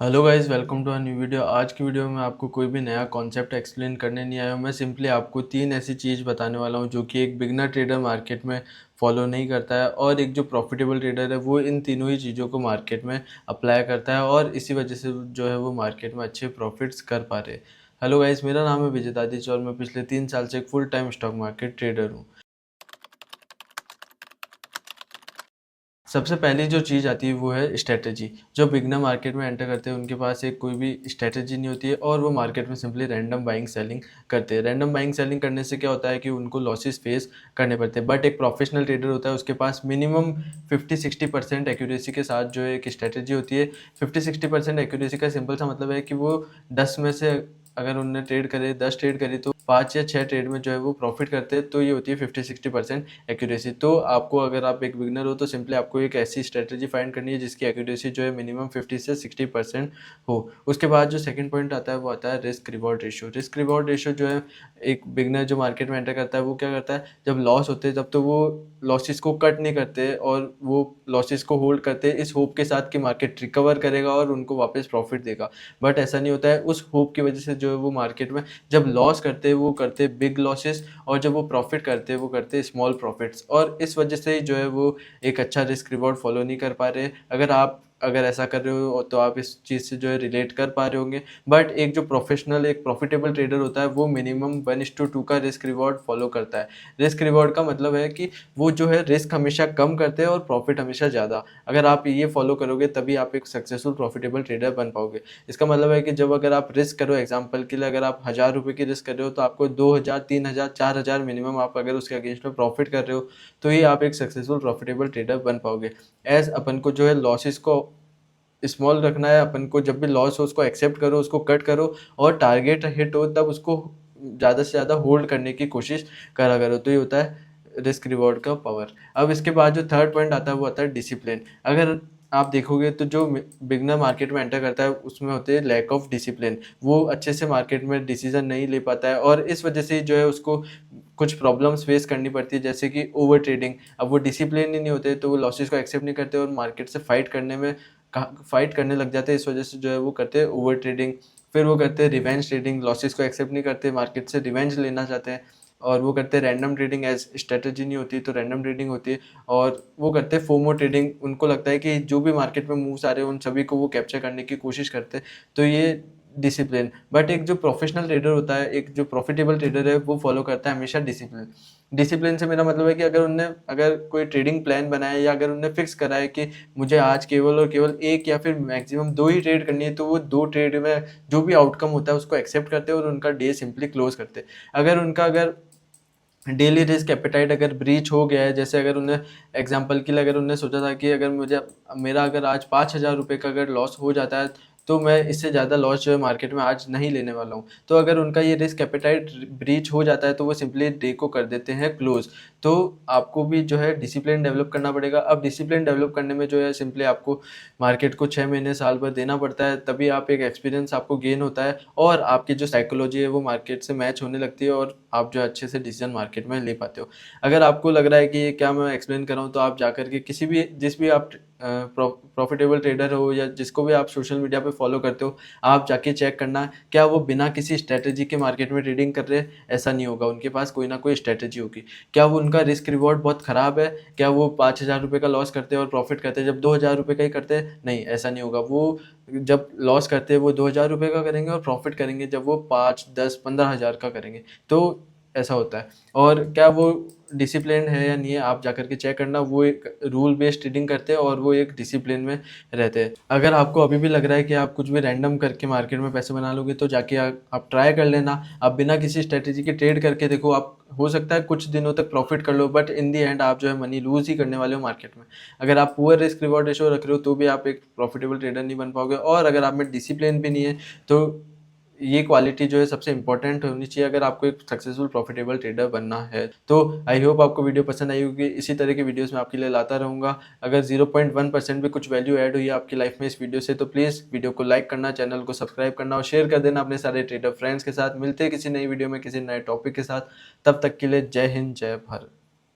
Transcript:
Hello guys, welcome to a new video. आज की video में आपको कोई भी नया कॉन्सेप्ट एक्सप्लेन करने नहीं आया हूँ। मैं सिंपली आपको तीन ऐसी चीज़ बताने वाला हूँ जो कि एक बिगनर ट्रेडर मार्केट में फॉलो नहीं करता है और एक जो प्रॉफिटेबल ट्रेडर है वो इन तीनों ही चीज़ों को मार्केट में अप्लाई करता है और इसी वजह से जो है वो मार्केट में अच्छे प्रॉफिट्स कर पा रहे हैं। हेलो गाइस, मेरा नाम है विजय दादिच और मैं पिछले 3 साल से एक full time stock market trader हूँ। सबसे पहली जो चीज़ आती है वो है स्ट्रैटेजी। जो बिगनर मार्केट में एंटर करते हैं उनके पास एक कोई भी स्ट्रैटेजी नहीं होती है और वो मार्केट में सिंपली रैंडम बाइंग सेलिंग करते हैं। रैंडम बाइंग सेलिंग करने से क्या होता है कि उनको लॉसेस फेस करने पड़ते हैं, बट एक प्रोफेशनल ट्रेडर होता है उसके पास मिनिमम 50-60% एक्यूरेसी के साथ जो है एक स्ट्रैटेजी होती है। 50-60% एक्यूरेसी का सिंपल सा मतलब है कि वो 10 में से अगर उनने ट्रेड करे 10 ट्रेड करी तो 5 या 6 ट्रेड में जो है वो प्रॉफिट करते हैं, तो ये होती है 50-60% एक्यूरेसी। तो आपको, अगर आप एक बिगनर हो तो सिंपली आपको एक ऐसी स्ट्रेटजी फाइंड करनी है जिसकी एक्यूरेसी जो है मिनिमम 50 से 60% हो। उसके बाद जो सेकंड पॉइंट आता है वो आता है risk reward ratio. Risk reward ratio जो है एक बिगनर जो मार्केट में एंटर करता है वो क्या करता है, जब लॉस होते हैं तब तो वो लॉसेस को कट नहीं करते और वो लॉसेस को होल्ड करते हैं इस होप के साथ कि मार्केट रिकवर करेगा और उनको वापस प्रॉफिट देगा। बट ऐसा नहीं होता है। उस होप की वजह से जो है वो मार्केट में जब लॉस करते हैं वो करते हैं बिग लॉसेस और जब वो प्रॉफिट करते हैं वो करते हैं स्मॉल प्रॉफिट्स, और इस वजह से ही जो है वो एक अच्छा रिस्क रिवॉर्ड फॉलो नहीं कर पा रहे। अगर ऐसा कर रहे हो तो आप इस चीज़ से जो है रिलेट कर पा रहे होंगे। बट एक जो प्रोफेशनल एक प्रॉफिटेबल ट्रेडर होता है वो मिनिमम 1:2 का रिस्क रिवॉर्ड फॉलो करता है। रिस्क रिवॉर्ड का मतलब है कि वो जो है रिस्क हमेशा कम करते हैं और प्रॉफिट हमेशा ज़्यादा। अगर आप ये फॉलो करोगे तभी आप एक सक्सेसफुल प्रॉफिटेबल ट्रेडर बन पाओगे। इसका मतलब है कि जब अगर आप रिस्क करो, एग्जांपल के लिए अगर आप 1,000 रुपये की रिस्क कर रहे हो तो आपको 2,000, 3,000, 4,000 मिनिमम आप अगर उसके अगेंस्ट में प्रॉफिट कर रहे हो तो ही आप एक सक्सेसफुल प्रॉफिटेबल ट्रेडर बन पाओगे। एज अपन को जो है लॉसेस को स्मॉल रखना है, अपन को जब भी लॉस हो उसको एक्सेप्ट करो, उसको कट करो और टारगेट हिट हो तब उसको ज़्यादा से ज़्यादा होल्ड करने की कोशिश करा करो। तो ये होता है रिस्क रिवॉर्ड का पावर। अब इसके बाद जो थर्ड पॉइंट आता है वो आता है डिसिप्लिन। अगर आप देखोगे तो जो बिगनर मार्केट में एंटर करता है उसमें होते हैं लैक ऑफ डिसिप्लिन। वो अच्छे से मार्केट में डिसीजन नहीं ले पाता है और इस वजह से जो है उसको कुछ प्रॉब्लम्स फेस करनी पड़ती है, जैसे कि ओवर ट्रेडिंग। अब वो डिसिप्लिन ही नहीं होते तो वो लॉसेस को एक्सेप्ट नहीं करते और मार्केट से फाइट करने लग जाते हैं। इस वजह से जो है वो करते हैं ओवर ट्रेडिंग। फिर वो करते हैं रिवेंज ट्रेडिंग, लॉसेस को एक्सेप्ट नहीं करते, मार्केट से रिवेंज लेना चाहते हैं। और वो करते हैं रैंडम ट्रेडिंग। एज स्ट्रेटजी नहीं होती तो रैंडम ट्रेडिंग होती है। और वो करते हैं फोमो ट्रेडिंग। उनको लगता है कि जो भी मार्केट में मूव्स आ रहे हैं उन सभी को वो कैप्चर करने की कोशिश करते हैं। तो ये डिसिप्लिन। बट एक जो प्रोफेशनल ट्रेडर होता है, एक जो प्रॉफिटेबल ट्रेडर है, वो फॉलो करता है हमेशा डिसिप्लिन। डिसिप्लिन से मेरा मतलब है कि अगर कोई ट्रेडिंग प्लान बनाया है या अगर उनने फिक्स करा है कि मुझे आज केवल और केवल एक या फिर मैक्सिमम दो ही ट्रेड करनी है, तो वो दो ट्रेड में जो भी आउटकम होता है उसको एक्सेप्ट करते हैं और उनका डे सिंपली क्लोज करते हैं। अगर डेली रिस्क एपेटाइट अगर ब्रीच हो गया है, जैसे अगर उन्हें एग्जांपल के लिए अगर उन्हें सोचा था कि अगर मेरा अगर आज 5,000 रुपये का अगर लॉस हो जाता है तो मैं इससे ज़्यादा लॉस जो है मार्केट में आज नहीं लेने वाला हूँ, तो अगर उनका ये रिस्क एपेटाइट ब्रीच हो जाता है तो वो सिंपली डे को कर देते हैं क्लोज। तो आपको भी जो है डिसिप्लिन डेवलप करना पड़ेगा। अब डिसिप्लिन डेवलप करने में जो है सिंपली आपको मार्केट को 6 महीने साल भर देना पड़ता है, तभी आप एक एक्सपीरियंस आपको गेन होता है और आपकी जो साइकोलॉजी है वो मार्केट से मैच होने लगती है और आप जो अच्छे से डिसीजन मार्केट में ले पाते हो। अगर आपको लग रहा है कि ये क्या मैं एक्सप्लेन कर रहा हूँ, तो आप जाकर के जिस भी आप प्रॉफिटेबल ट्रेडर हो या जिसको भी आप सोशल मीडिया पे फॉलो करते हो, आप जाके चेक करना क्या वो बिना किसी स्ट्रेटेजी के मार्केट में ट्रेडिंग कर रहे हैं। ऐसा नहीं होगा, उनके पास कोई ना कोई स्ट्रेटेजी होगी। क्या वो उनका रिस्क रिवॉर्ड बहुत खराब है? क्या वो 5,000 रुपये का लॉस करते हैं और प्रॉफिट करते हैं जब 2,000 रुपये का ही करते हैं? नहीं, ऐसा नहीं होगा। वो जब लॉस करते हैं वो 2,000 रुपये का करेंगे और प्रॉफिट करेंगे जब वो 5, 10, 15 हज़ार का करेंगे। तो ऐसा होता है। और क्या वो डिसिप्लिन है या नहीं है, आप जाकर के चेक करना। वो एक रूल बेस्ड ट्रेडिंग करते हैं और वो एक डिसिप्लिन में रहते हैं। अगर आपको अभी भी लग रहा है कि आप कुछ भी रैंडम करके मार्केट में पैसे बना लोगे तो जाके आप ट्राई कर लेना। आप बिना किसी स्ट्रेटेजी के ट्रेड करके देखो, आप हो सकता है कुछ दिनों तक प्रॉफिट कर लो, बट इन दी एंड आप जो है मनी लूज ही करने वाले हो मार्केट में। अगर आप पुअर रिस्क रिवॉर्ड रेशो रख रहे हो तो भी आप एक प्रॉफिटेबल ट्रेडर नहीं बन पाओगे, और अगर आप में डिसिप्लिन भी नहीं है तो ये क्वालिटी जो है सबसे इंपॉर्टेंट होनी चाहिए अगर आपको एक सक्सेसफुल प्रॉफिटेबल ट्रेडर बनना है। तो आई होप आपको वीडियो पसंद आई होगी। इसी तरह की वीडियोस मैं आपके लिए लाता रहूँगा। अगर 0.1% भी कुछ वैल्यू ऐड हुई है आपकी लाइफ में इस वीडियो से, तो प्लीज़ वीडियो को लाइक करना, चैनल को सब्सक्राइब करना और शेयर कर देना अपने सारे ट्रेडर फ्रेंड्स के साथ। मिलते हैं किसी नई वीडियो में किसी नए टॉपिक के साथ। तब तक के लिए जय हिंद, जय भारत।